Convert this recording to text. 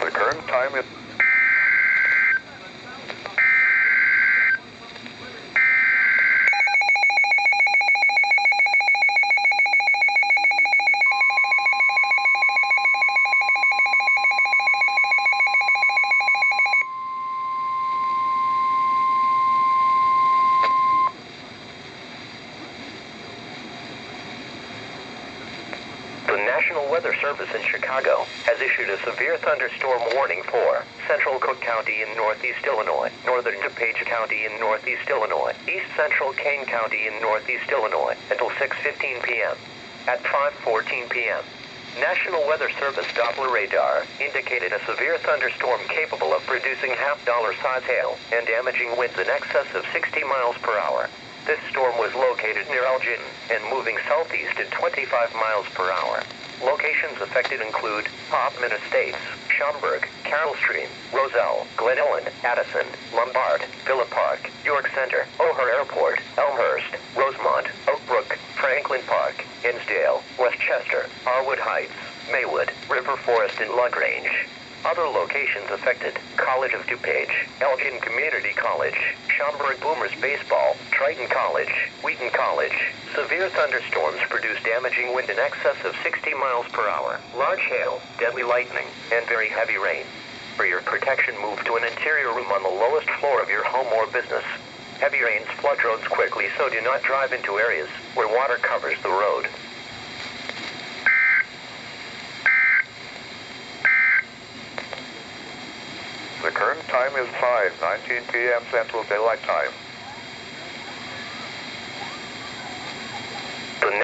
The current time is... The National Weather Service in Chicago has issued a severe thunderstorm warning for Central Cook County in northeast Illinois, northern DuPage County in northeast Illinois, east central Kane County in northeast Illinois until 6:15 p.m. At 5:14 p.m., National Weather Service Doppler radar indicated a severe thunderstorm capable of producing half-dollar size hail and damaging winds in excess of 60 miles per hour. This storm was located near Elgin and moving southeast at 25 miles per hour. Locations affected include Hoffman Estates, Schaumburg, Carroll Stream, Roselle, Glen Ellen, Addison, Lombard, Villa Park, York Center, O'Hare Airport, Elmhurst, Rosemont, Oak Brook, Franklin Park, Hinsdale, Westchester, Harwood Heights, Maywood, River Forest, and LaGrange. Other locations affected: College of DuPage, Elgin Community College, Schaumburg Boomers Baseball, Triton College, Wheaton College. Severe thunderstorms produce damaging wind in excess of 60 miles per hour, large hail, deadly lightning, and very heavy rain. For your protection, move to an interior room on the lowest floor of your home or business. Heavy rains flood roads quickly, so do not drive into areas where water covers the road. The current time is 5:19 p.m. Central Daylight Time.